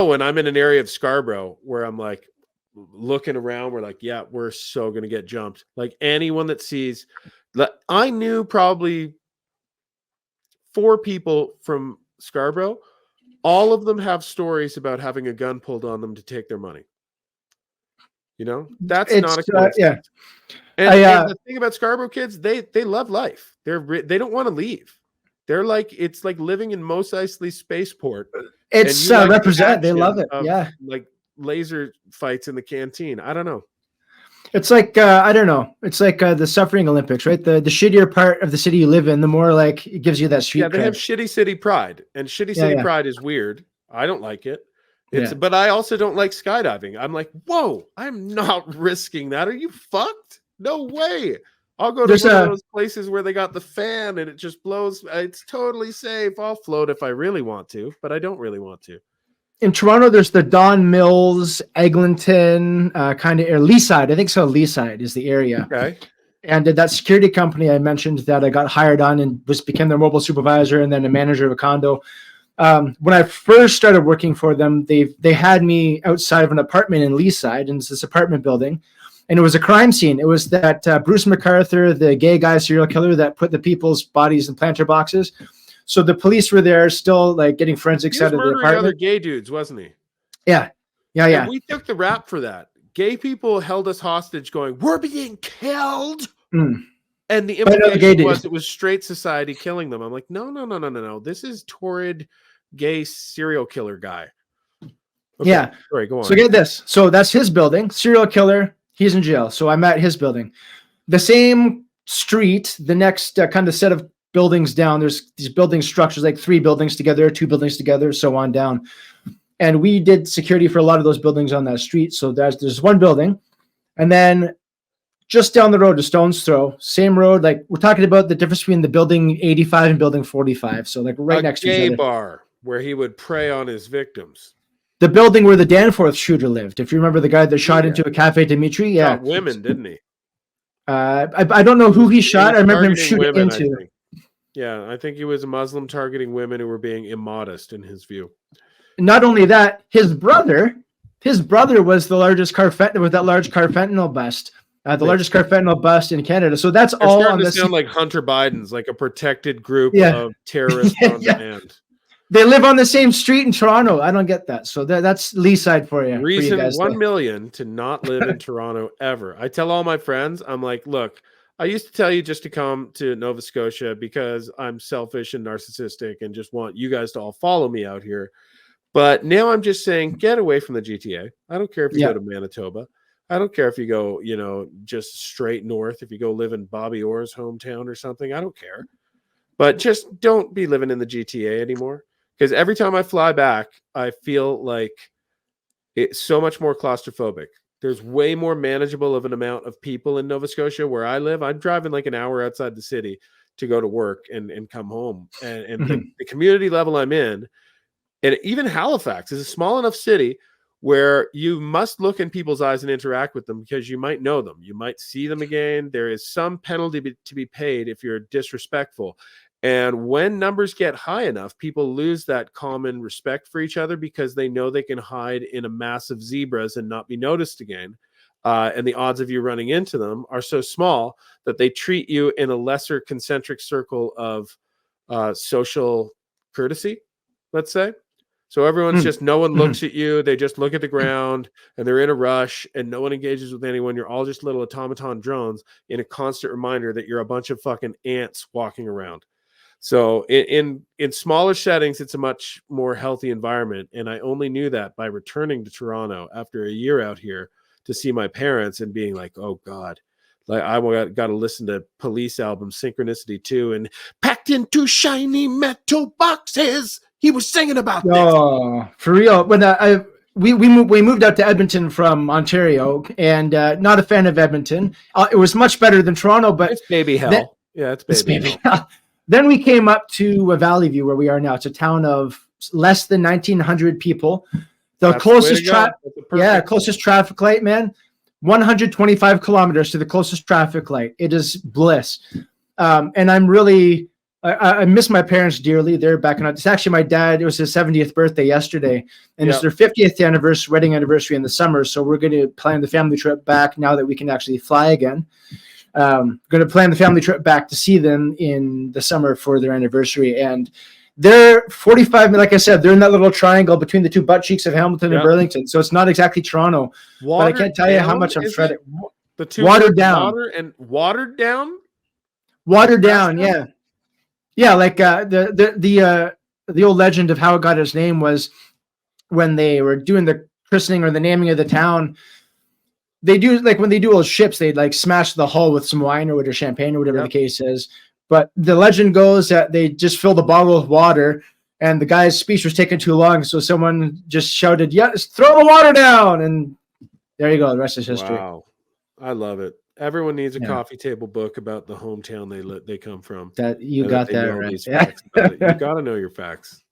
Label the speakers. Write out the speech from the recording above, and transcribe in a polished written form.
Speaker 1: Oh, and I'm in an area of Scarborough where I'm like looking around. We're like, yeah, we're so going to get jumped. Like anyone that sees, I knew probably 4 people from Scarborough. All of them have stories about having a gun pulled on them to take their money. You know, that's not a coincidence.
Speaker 2: Yeah.
Speaker 1: And the thing about Scarborough kids, they love life. They don't want to leave. They're like, it's like living in Mos Eisley Spaceport.
Speaker 2: It's represent. They love it. Yeah.
Speaker 1: Like laser fights in the canteen. I don't know.
Speaker 2: It's like, I don't know. It's like the suffering Olympics, right? The shittier part of the city you live in, the more like it gives you that street cred.
Speaker 1: They have shitty city pride, and shitty city pride is weird. I don't like it. But I also don't like skydiving. I'm like, whoa, I'm not risking that. Are you fucked? No way. I'll go to one of those places where they got the fan and it just blows. It's totally safe. I'll float if I really want to, but I don't really want to.
Speaker 2: In Toronto, there's the Don Mills, Eglinton, kind of Leaside. I think so. Leaside is the area.
Speaker 1: Okay.
Speaker 2: And that security company I mentioned that I got hired on and became their mobile supervisor and then a manager of a condo. When I first started working for them, they had me outside of an apartment in Leaside, and it's this apartment building. And it was a crime scene. It was that Bruce MacArthur, the gay guy serial killer that put the people's bodies in planter boxes. So the police were there still like getting forensics out of the apartment.
Speaker 1: Other gay dudes, wasn't he?
Speaker 2: Yeah.
Speaker 1: And we took the rap for that. Gay people held us hostage going, we're being killed. And the implication was it was straight society killing them. I'm like, no. This is torrid gay serial killer guy. Okay.
Speaker 2: Yeah.
Speaker 1: Sorry, go on.
Speaker 2: So get this. So that's his building. Serial killer. He's in jail. So I'm at his building. The same street, the next kind of set of buildings down, there's these building structures, like 3 buildings together, 2 buildings together, so on down. And we did security for a lot of those buildings on that street. So there's one building. And then just down the road, a stone's throw, same road. Like we're talking about the difference between the building 85 and building 45. So like right next to each other.
Speaker 1: A bar where he would prey on his victims.
Speaker 2: The building where the Danforth shooter lived. If you remember the guy that shot into a Cafe Dimitri. Yeah.
Speaker 1: Shot women, didn't he?
Speaker 2: I don't know who he shot. I remember him shooting into.
Speaker 1: I think he was a Muslim targeting women who were being immodest in his view.
Speaker 2: Not only that, his brother was the largest with that large fentanyl bust. The largest fentanyl bust in Canada. So that's all on this.
Speaker 1: Sound like Hunter Biden's, like a protected group of terrorists on demand.
Speaker 2: They live on the same street in Toronto. I don't get that. So that's Leaside for you.
Speaker 1: Reason 1 million to not live in Toronto ever. I tell all my friends, I'm like, look, I used to tell you just to come to Nova Scotia because I'm selfish and narcissistic and just want you guys to all follow me out here. But now I'm just saying, get away from the GTA. I don't care if you go to Manitoba. I don't care if you go, just straight north. If you go live in Bobby Orr's hometown or something, I don't care. But just don't be living in the GTA anymore. Because every time I fly back, I feel like it's so much more claustrophobic. There's way more manageable of an amount of people in Nova Scotia where I live. I'm driving like an hour outside the city to go to work and come home. And the community level I'm in, and even Halifax is a small enough city where you must look in people's eyes and interact with them because you might know them. You might see them again. There is some penalty to be paid if you're disrespectful. And when numbers get high enough, people lose that common respect for each other because they know they can hide in a mass of zebras and not be noticed again. And the odds of you running into them are so small that they treat you in a lesser concentric circle of social courtesy, let's say. So everyone's just, no one looks at you. They just look at the ground and they're in a rush and no one engages with anyone. You're all just little automaton drones in a constant reminder that you're a bunch of fucking ants walking around. So in smaller settings, it's a much more healthy environment. And I only knew that by returning to Toronto after a year out here to see my parents and being like, oh God, like I got to listen to Police album Synchronicity 2 and packed into shiny metal boxes. He was singing about this.
Speaker 2: Oh, for real. When we moved out to Edmonton from Ontario, and not a fan of Edmonton. It was much better than Toronto, but
Speaker 1: it's baby hell. It's baby
Speaker 2: hell. Then we came up to Valley View, where we are now. It's a town of less than 1,900 people. That's closest traffic light, man, 125 kilometers to the closest traffic light. It is bliss. And I'm really I miss my parents dearly. They're back in. It's actually my dad. It was his 70th birthday yesterday, and it's their 50th anniversary, wedding anniversary in the summer. So we're going to plan the family trip back now that we can actually fly again. Going to plan the family trip back to see them in the summer for their anniversary. And they're 45, like I said, they're in that little triangle between the two butt cheeks of Hamilton and Burlington. So it's not exactly Toronto, but I can't tell you how much I'm fretting.
Speaker 1: The two
Speaker 2: watered down.
Speaker 1: Watered down?
Speaker 2: Watered down, yeah. Yeah, like the old legend of how it got its name was when they were doing the christening or the naming of the town. They do, like, when they do old ships, they'd like smash the hull with some wine or whatever, champagne or whatever the case is. But the legend goes that they just filled the bottle with water, and the guy's speech was taking too long, so someone just shouted, "Yes, throw the water down!" And there you go. The rest is history.
Speaker 1: Wow, I love it. Everyone needs a coffee table book about the hometown they come from.
Speaker 2: That you got that right.
Speaker 1: You got to know your facts.